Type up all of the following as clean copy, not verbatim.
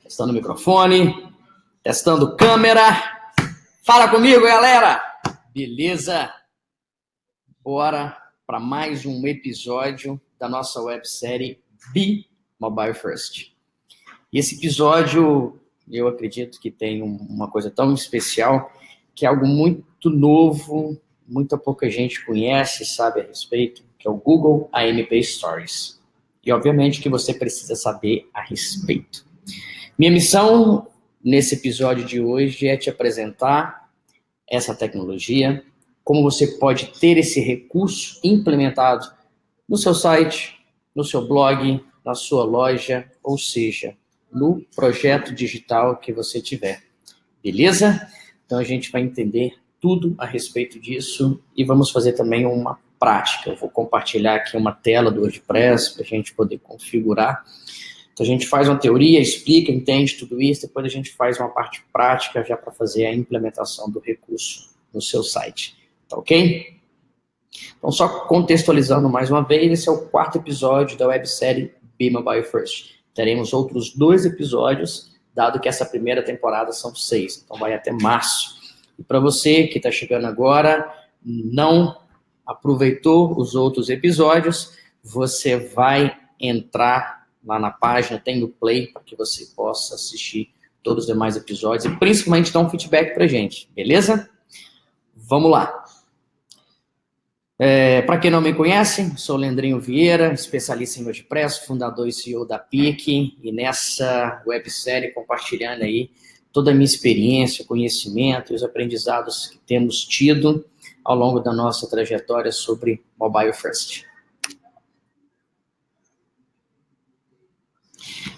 Testando o microfone, testando câmera. Fala comigo, galera! Beleza? Bora para mais um episódio da nossa websérie Be Mobile First. E esse episódio, eu acredito que tem uma coisa tão especial, que é algo muito novo, muita pouca gente conhece, sabe a respeito, que é o Google AMP Stories. E obviamente que você precisa saber a respeito. Minha missão nesse episódio de hoje é te apresentar essa tecnologia, como você pode ter esse recurso implementado no seu site, no seu blog, na sua loja, ou seja, no projeto digital que você tiver. Beleza? Então a gente vai entender tudo a respeito disso e vamos fazer também uma prática. Eu vou compartilhar aqui uma tela do WordPress para a gente poder configurar. Então, a gente faz uma teoria, explica, entende tudo isso, depois a gente faz uma parte prática já para fazer a implementação do recurso no seu site. Tá ok? Então, só contextualizando mais uma vez, esse é o 4º episódio da websérie Be Mobile First. Teremos outros 2 episódios, dado que essa primeira temporada são 6, então vai até março. E para você que está chegando agora, não aproveitou os outros episódios, você vai entrar lá na página, tem o play para que você possa assistir todos os demais episódios e principalmente dar um feedback para a gente, beleza? Vamos lá. Para quem não me conhece, sou Leandrinho Vieira, especialista em WordPress, fundador e CEO da PIC, e nessa websérie compartilhando aí toda a minha experiência, conhecimento e os aprendizados que temos tido ao longo da nossa trajetória sobre Mobile First.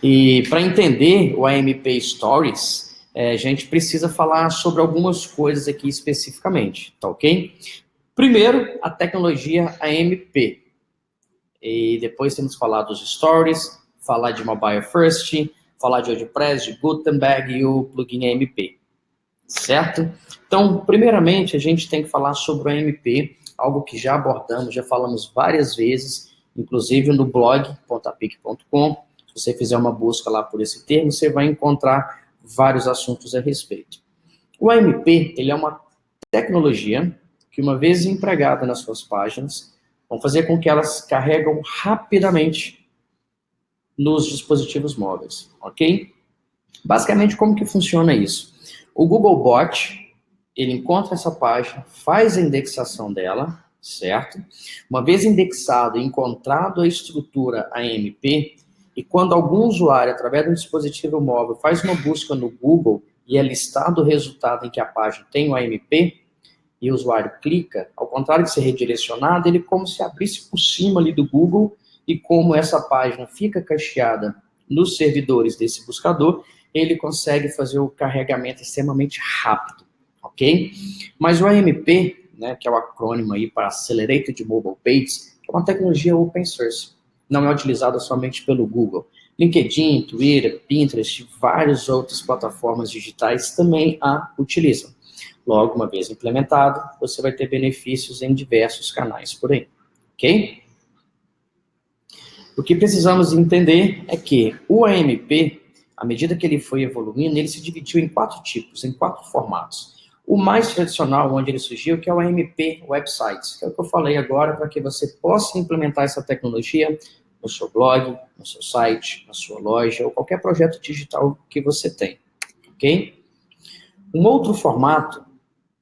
E para entender o AMP Stories, a gente precisa falar sobre algumas coisas aqui especificamente, tá ok? Primeiro, a tecnologia AMP. E depois temos que falar dos Stories, falar de Mobile First, falar de WordPress, de Gutenberg e o plugin AMP, certo? Então, primeiramente, a gente tem que falar sobre o AMP, algo que já abordamos, já falamos várias vezes, inclusive no blog .apic.com. Se você fizer uma busca lá por esse termo, você vai encontrar vários assuntos a respeito. O AMP, ele é uma tecnologia que, uma vez empregada nas suas páginas, vão fazer com que elas carregam rapidamente nos dispositivos móveis, ok? Basicamente, como que funciona isso? O Googlebot, ele encontra essa página, faz a indexação dela, certo? Uma vez indexado e encontrado a estrutura AMP, e quando algum usuário, através de um dispositivo móvel, faz uma busca no Google e é listado o resultado em que a página tem o AMP, e o usuário clica, ao contrário de ser redirecionado, ele como se abrisse por cima ali do Google, e como essa página fica cacheada nos servidores desse buscador, ele consegue fazer o carregamento extremamente rápido, ok? Mas o AMP, né, que é o acrônimo aí para Accelerated Mobile Pages, é uma tecnologia open source. Não é utilizada somente pelo Google. LinkedIn, Twitter, Pinterest e várias outras plataformas digitais também a utilizam. Logo, uma vez implementado, você vai ter benefícios em diversos canais por aí, ok? O que precisamos entender é que o AMP, à medida que ele foi evoluindo, ele se dividiu em 4 tipos, em 4 formatos. O mais tradicional, onde ele surgiu, que é o AMP Websites, que é o que eu falei agora, para que você possa implementar essa tecnologia no seu blog, no seu site, na sua loja, ou qualquer projeto digital que você tem, ok? Um outro formato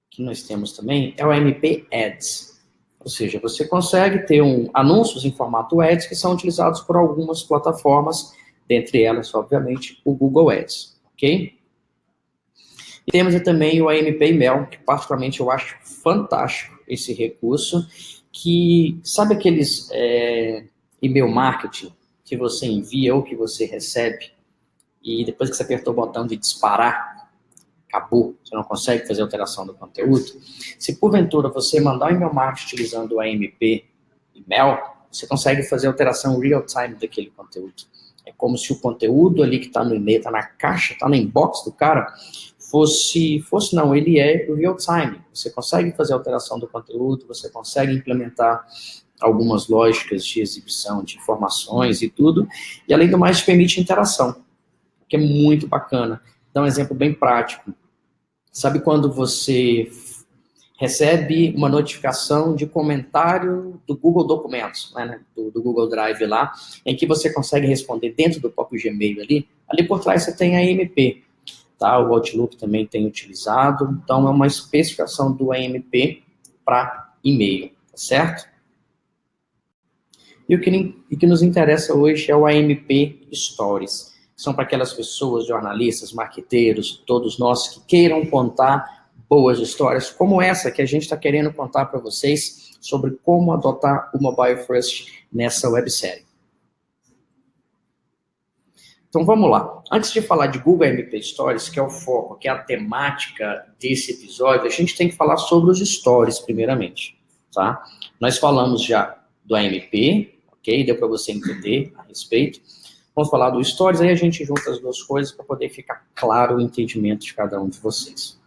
que nós temos também é o AMP Ads, ou seja, você consegue ter anúncios em formato Ads que são utilizados por algumas plataformas, dentre elas, obviamente, o Google Ads, ok? E temos também o AMP Email, que particularmente eu acho fantástico esse recurso, que sabe aqueles e-mail marketing que você envia ou que você recebe e depois que você apertou o botão de disparar, acabou, você não consegue fazer alteração do conteúdo? Se porventura você mandar um e-mail marketing utilizando o AMP Email, você consegue fazer alteração real time daquele conteúdo. É como se o conteúdo ali que está no e-mail, está na caixa, está no inbox do cara, não, ele é real time. Você consegue fazer alteração do conteúdo, você consegue implementar algumas lógicas de exibição de informações e tudo, e além do mais permite interação, que é muito bacana. Dá um exemplo bem prático. Sabe quando você recebe uma notificação de comentário do Google Documentos, né, do Google Drive lá, em que você consegue responder dentro do próprio Gmail ali por trás você tem a AMP, tá? O Outlook também tem utilizado, então é uma especificação do AMP para e-mail, tá certo? E o que nos interessa hoje é o AMP Stories. São para aquelas pessoas, jornalistas, marqueteiros, todos nós que queiram contar boas histórias, como essa que a gente está querendo contar para vocês sobre como adotar o Mobile First nessa websérie. Então vamos lá. Antes de falar de Google AMP Stories, que é o foco, que é a temática desse episódio, a gente tem que falar sobre os stories primeiramente, tá? Nós falamos já do AMP, ok? Deu para você entender a respeito. Vamos falar do stories, aí a gente junta as duas coisas para poder ficar claro o entendimento de cada um de vocês.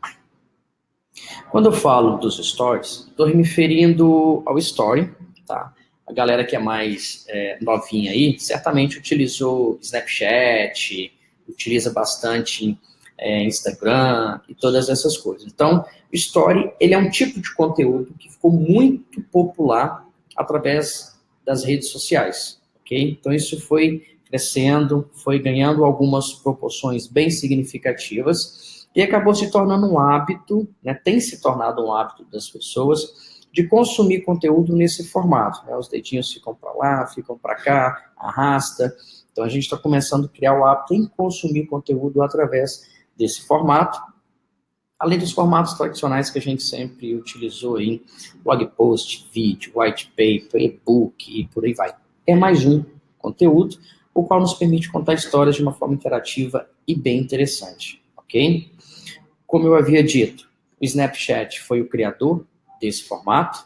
Quando eu falo dos stories, estou me referindo ao story, tá? A galera que é mais novinha aí, certamente utilizou Snapchat, utiliza bastante Instagram e todas essas coisas. Então, o story, ele é um tipo de conteúdo que ficou muito popular através das redes sociais, ok? Então, isso foi crescendo, foi ganhando algumas proporções bem significativas, e acabou se tornando um hábito, né, tem se tornado um hábito das pessoas de consumir conteúdo nesse formato. Né? Os dedinhos ficam para lá, ficam para cá, arrasta. Então a gente está começando a criar o hábito em consumir conteúdo através desse formato, além dos formatos tradicionais que a gente sempre utilizou aí, blog post, vídeo, white paper, e-book e por aí vai. É mais um conteúdo, o qual nos permite contar histórias de uma forma interativa e bem interessante, ok? Como eu havia dito, o Snapchat foi o criador desse formato.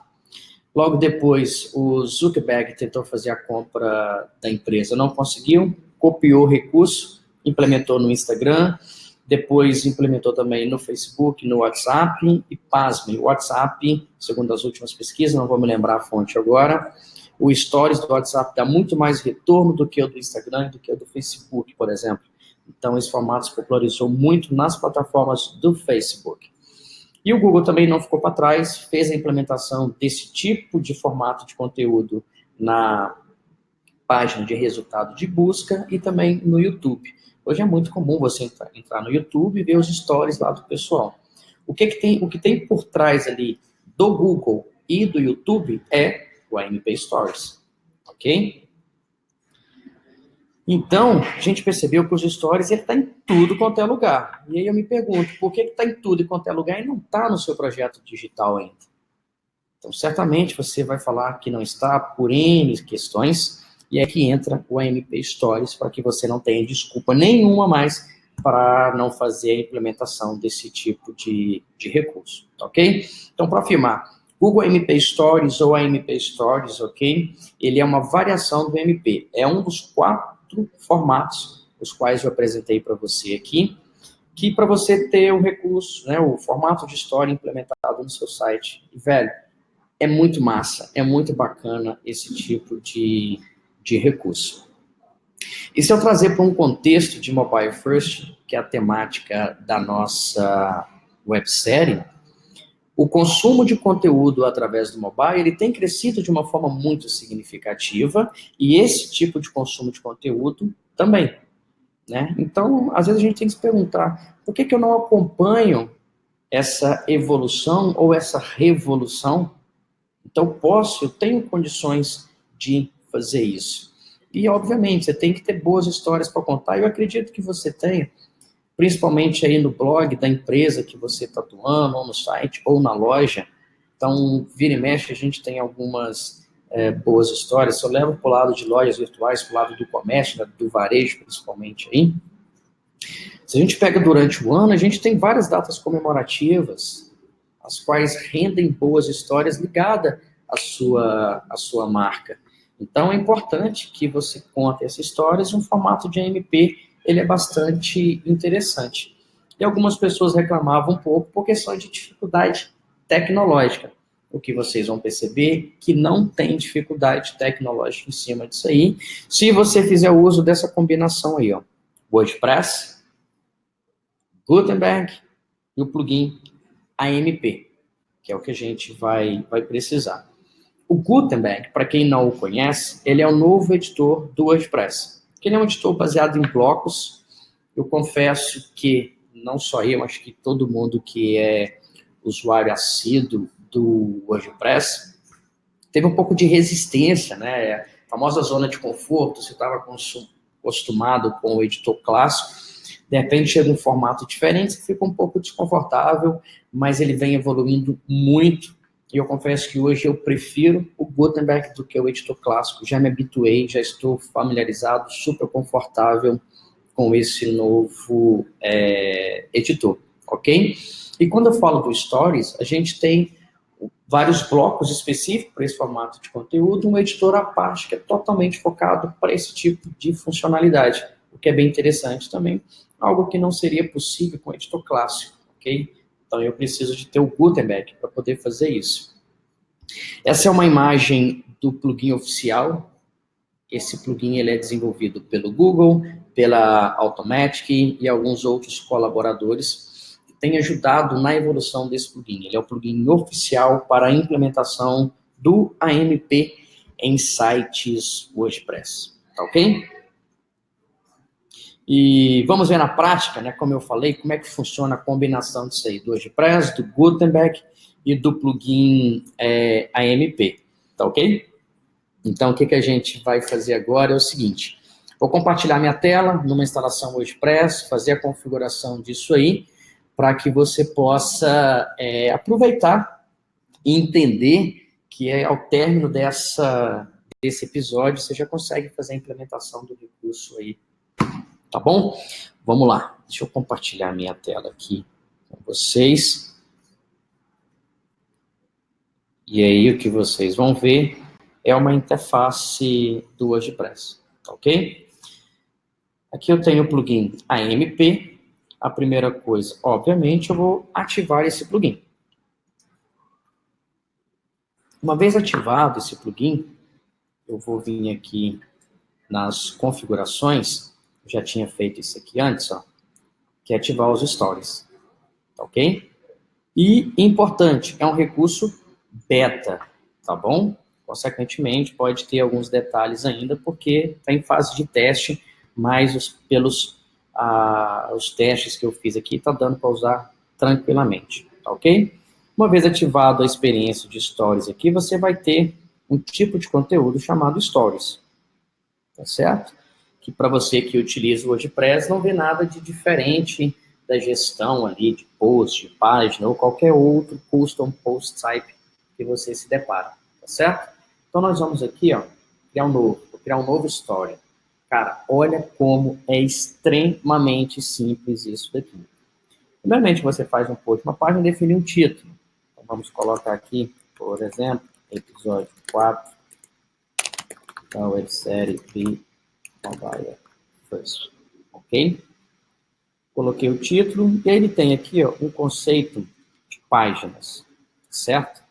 Logo depois, o Zuckerberg tentou fazer a compra da empresa, não conseguiu, copiou o recurso, implementou no Instagram, depois implementou também no Facebook, no WhatsApp, e pasmem, o WhatsApp, segundo as últimas pesquisas, não vou me lembrar a fonte agora, o Stories do WhatsApp dá muito mais retorno do que o do Instagram, do que o do Facebook, por exemplo. Então, esse formato se popularizou muito nas plataformas do Facebook. E o Google também não ficou para trás, fez a implementação desse tipo de formato de conteúdo na página de resultado de busca e também no YouTube. Hoje é muito comum você entrar no YouTube e ver os stories lá do pessoal. O que tem por trás ali do Google e do YouTube é o AMP Stories, ok? Então, a gente percebeu que os stories, ele está em tudo quanto é lugar. E aí eu me pergunto, por que está em tudo e quanto é lugar e não está no seu projeto digital ainda? Então, certamente você vai falar que não está por N questões, e é que entra o AMP Stories para que você não tenha desculpa nenhuma mais para não fazer a implementação desse tipo de recurso, ok? Então, para afirmar, Google AMP Stories ou AMP Stories, ok? Ele é uma variação do AMP. É um dos 4 formatos, os quais eu apresentei para você aqui, que para você ter o recurso, né, o formato de história implementado no seu site. E, velho, é muito massa, é muito bacana esse tipo de recurso. E se eu trazer para um contexto de Mobile First, que é a temática da nossa websérie, o consumo de conteúdo através do mobile, ele tem crescido de uma forma muito significativa, e esse tipo de consumo de conteúdo também, né? Então, às vezes a gente tem que se perguntar, por que eu não acompanho essa evolução ou essa revolução? Então, eu tenho condições de fazer isso. E, obviamente, você tem que ter boas histórias para contar, e eu acredito que você tenha, principalmente aí no blog da empresa que você está atuando, ou no site, ou na loja. Então, vira e mexe, a gente tem algumas boas histórias. Eu levo para o lado de lojas virtuais, para o lado do comércio, né, do varejo, principalmente aí. Se a gente pega durante o ano, a gente tem várias datas comemorativas, as quais rendem boas histórias ligadas à sua marca. Então, é importante que você conte essas histórias em um formato de AMP. Ele é bastante interessante. E algumas pessoas reclamavam um pouco por questão de dificuldade tecnológica. O que vocês vão perceber que não tem dificuldade tecnológica em cima disso aí, se você fizer uso dessa combinação aí, ó. WordPress, Gutenberg e o plugin AMP, que é o que a gente vai precisar. O Gutenberg, para quem não o conhece, ele é o novo editor do WordPress. Ele é um editor baseado em blocos. Eu confesso que, não só eu, acho que todo mundo que é usuário assíduo do WordPress, teve um pouco de resistência, né? A famosa zona de conforto, você estava acostumado com o editor clássico, de repente chega um formato diferente, você fica um pouco desconfortável, mas ele vem evoluindo muito, e eu confesso que hoje eu prefiro o Gutenberg do que o editor clássico. Já me habituei, já estou familiarizado, super confortável com esse novo editor, ok? E quando eu falo do Stories, a gente tem vários blocos específicos para esse formato de conteúdo, um editor à parte que é totalmente focado para esse tipo de funcionalidade, o que é bem interessante também, algo que não seria possível com o editor clássico, ok? Então eu preciso de ter o Gutenberg para poder fazer isso. Essa é uma imagem do plugin oficial. Esse plugin ele é desenvolvido pelo Google, pela Automatic e alguns outros colaboradores que têm ajudado na evolução desse plugin. Ele é o plugin oficial para a implementação do AMP em sites WordPress. Tá ok? E vamos ver na prática, né, como eu falei, como é que funciona a combinação disso aí, do WordPress, do Gutenberg e do plugin AMP. Tá ok? Então, o que a gente vai fazer agora é o seguinte. Vou compartilhar minha tela numa instalação WordPress, fazer a configuração disso aí, para que você possa aproveitar e entender que ao término desse episódio, você já consegue fazer a implementação do recurso aí. Tá bom? Vamos lá. Deixa eu compartilhar minha tela aqui com vocês. E aí, o que vocês vão ver é uma interface do WordPress, ok? Aqui eu tenho o plugin AMP. A primeira coisa, obviamente, eu vou ativar esse plugin. Uma vez ativado esse plugin, eu vou vir aqui nas configurações, já tinha feito isso aqui antes, ó, que é ativar os stories, ok? E, importante, é um recurso beta, tá bom? Consequentemente, pode ter alguns detalhes ainda, porque está em fase de teste, mas os testes que eu fiz aqui está dando para usar tranquilamente, tá ok? Uma vez ativado a experiência de Stories aqui, você vai ter um tipo de conteúdo chamado Stories, tá certo? Que para você que utiliza o WordPress não vê nada de diferente da gestão ali de post, de página ou qualquer outro custom post type que você se depara, tá certo? Então nós vamos aqui, ó, vou criar um novo story. Cara, olha como é extremamente simples isso daqui. Primeiramente você faz um post, uma página, define um título. Então vamos colocar aqui, por exemplo, episódio 4 da websérie Be Mobile First, ok? Coloquei o título e aí ele tem aqui ó, um conceito de páginas, certo?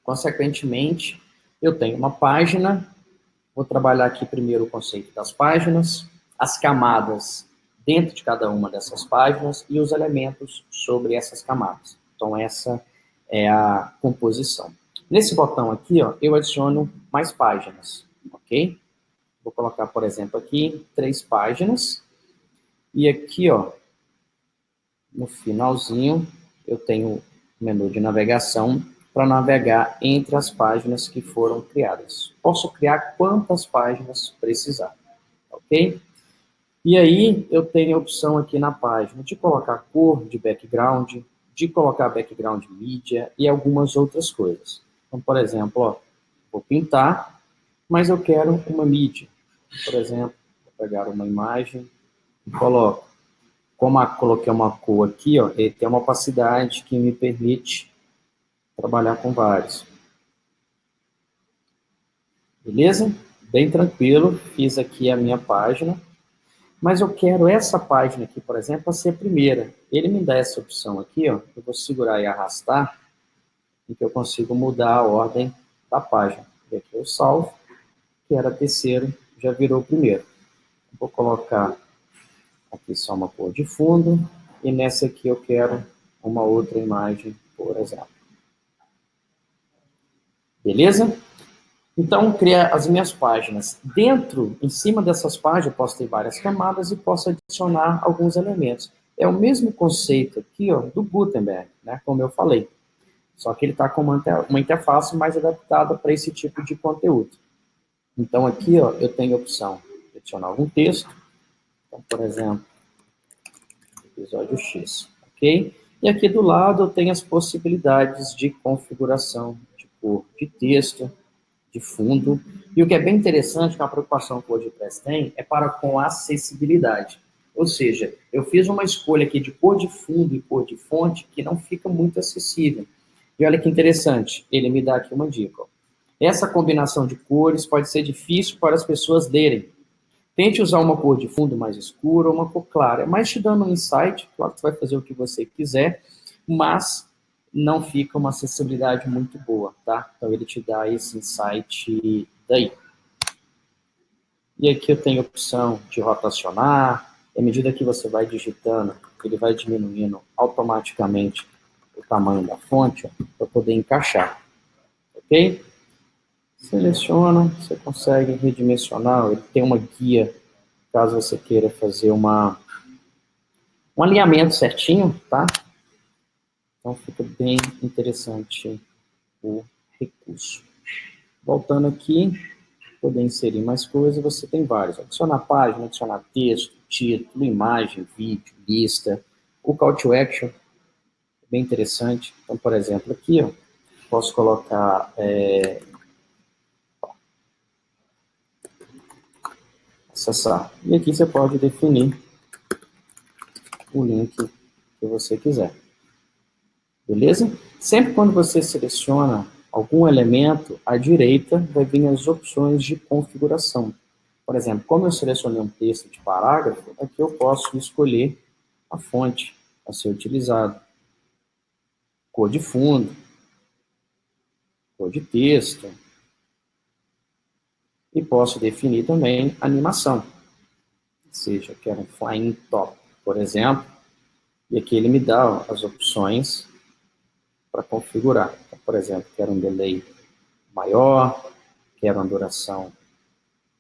Consequentemente, eu tenho uma página, vou trabalhar aqui primeiro o conceito das páginas, as camadas dentro de cada uma dessas páginas e os elementos sobre essas camadas. Então, essa é a composição. Nesse botão aqui, ó, eu adiciono mais páginas, ok? Vou colocar, por exemplo, aqui 3 páginas. E aqui, ó, no finalzinho, eu tenho o menu de navegação para navegar entre as páginas que foram criadas. Posso criar quantas páginas precisar, ok? E aí, eu tenho a opção aqui na página de colocar cor de background, de colocar background mídia e algumas outras coisas. Então, por exemplo, ó, vou pintar, mas eu quero uma mídia. Por exemplo, vou pegar uma imagem e coloco. Como eu coloquei uma cor aqui, ó, ele tem uma opacidade que me permite trabalhar com vários. Beleza? Bem tranquilo, fiz aqui a minha página, mas eu quero essa página aqui, por exemplo, a ser a primeira. Ele me dá essa opção aqui, ó, eu vou segurar e arrastar, e que eu consigo mudar a ordem da página. E aqui eu salvo, que era a terceira, já virou o primeiro. Vou colocar aqui só uma cor de fundo, e nessa aqui eu quero uma outra imagem, por exemplo. Beleza? Então, criar as minhas páginas. Em cima dessas páginas, eu posso ter várias camadas e posso adicionar alguns elementos. É o mesmo conceito aqui, ó, do Gutenberg, né, como eu falei. Só que ele está com uma interface mais adaptada para esse tipo de conteúdo. Então, aqui, ó, eu tenho a opção de adicionar algum texto. Então, por exemplo, episódio X, ok? E aqui do lado eu tenho as possibilidades de configuração de cor de texto, de fundo. E o que é bem interessante, que é uma preocupação que o WordPress tem, é para com acessibilidade. Ou seja, eu fiz uma escolha aqui de cor de fundo e cor de fonte que não fica muito acessível. E olha que interessante, ele me dá aqui uma dica. Ó. Essa combinação de cores pode ser difícil para as pessoas lerem. Tente usar uma cor de fundo mais escura ou uma cor clara, mas te dando um insight, claro que você vai fazer o que você quiser, mas não fica uma acessibilidade muito boa, tá? Então ele te dá esse insight daí. E aqui eu tenho a opção de rotacionar, e à medida que você vai digitando, ele vai diminuindo automaticamente o tamanho da fonte, para poder encaixar, ok? Seleciona, você consegue redimensionar, ele tem uma guia, caso você queira fazer um alinhamento certinho, tá? Então fica bem interessante o recurso. Voltando aqui, poder inserir mais coisas, você tem vários. Adicionar página, adicionar texto, título, imagem, vídeo, lista. O call to action, bem interessante. Então, por exemplo, aqui, ó, posso colocar acessar. E aqui você pode definir o link que você quiser. Beleza? Sempre quando você seleciona algum elemento, à direita vai vir as opções de configuração. Por exemplo, como eu selecionei um texto de parágrafo, aqui eu posso escolher a fonte a ser utilizada. Cor de fundo, cor de texto. E posso definir também animação. Ou seja, eu quero um flying top, por exemplo. E aqui ele me dá as opções para configurar. Então, por exemplo, quero um delay maior, quero uma duração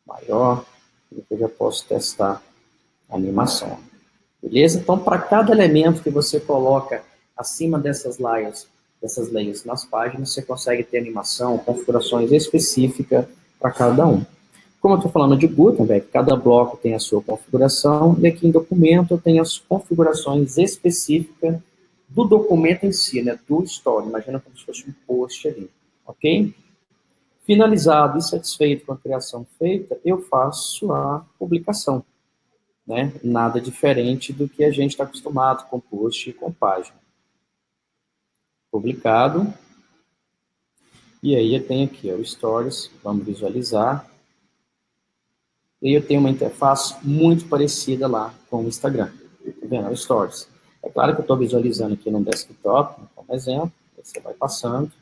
maior, e eu já posso testar a animação. Beleza? Então, para cada elemento que você coloca acima dessas layers nas páginas, você consegue ter animação, configurações específicas para cada um. Como eu estou falando de Gutenberg, cada bloco tem a sua configuração, e aqui em documento eu tenho as configurações específicas do documento em si, né, do story. Imagina como se fosse um post ali, ok? Finalizado e satisfeito com a criação feita, eu faço a publicação. Né? Nada diferente do que a gente está acostumado com post e com página. Publicado. E aí eu tenho aqui ó, o Stories, vamos visualizar. E aí eu tenho uma interface muito parecida lá com o Instagram. Tá vendo? O Stories. É claro que eu estou visualizando aqui no desktop, como exemplo. Você vai passando.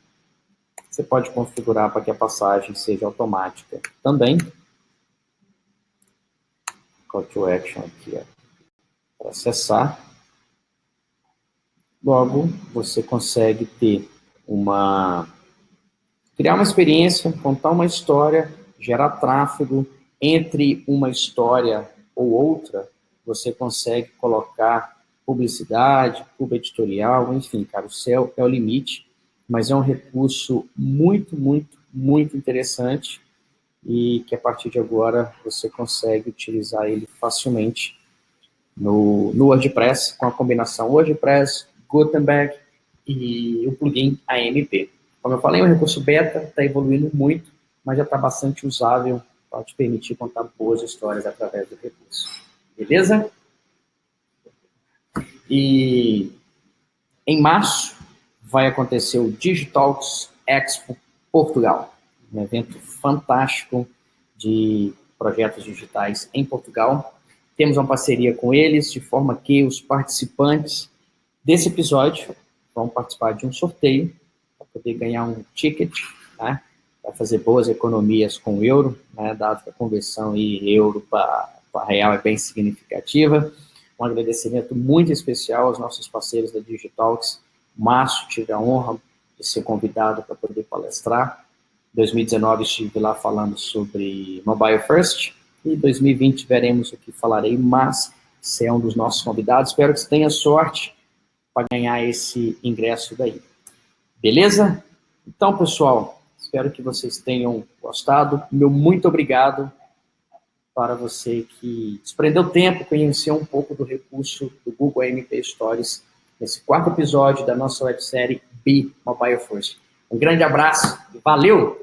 Você pode configurar para que a passagem seja automática também. Call to action aqui, para acessar. Logo, você consegue ter criar uma experiência, contar uma história, gerar tráfego. Entre uma história ou outra, você consegue colocar publicidade, pub editorial, enfim, cara, o céu é o limite, mas é um recurso muito, muito, muito interessante e que a partir de agora você consegue utilizar ele facilmente no WordPress, com a combinação WordPress, Gutenberg e o plugin AMP. Como eu falei, é um recurso beta, está evoluindo muito, mas já está bastante usável para te permitir contar boas histórias através do recurso. Beleza? E em março vai acontecer o Digitalks Expo Portugal, um evento fantástico de projetos digitais em Portugal. Temos uma parceria com eles, de forma que os participantes desse episódio vão participar de um sorteio para poder ganhar um ticket, né? Vai fazer boas economias com euro, né? Dado que a conversão em euro para real é bem significativa. Um agradecimento muito especial aos nossos parceiros da Digitalks. Márcio, tive a honra de ser convidado para poder palestrar. Em 2019 estive lá falando sobre Mobile First. E em 2020 veremos o que falarei, mas você é um dos nossos convidados. Espero que você tenha sorte para ganhar esse ingresso daí. Beleza? Então, pessoal, espero que vocês tenham gostado. Meu muito obrigado para você que desprendeu tempo, conheceu um pouco do recurso do Google AMP Stories, nesse 4º episódio da nossa websérie Be Mobile First. Um grande abraço e valeu!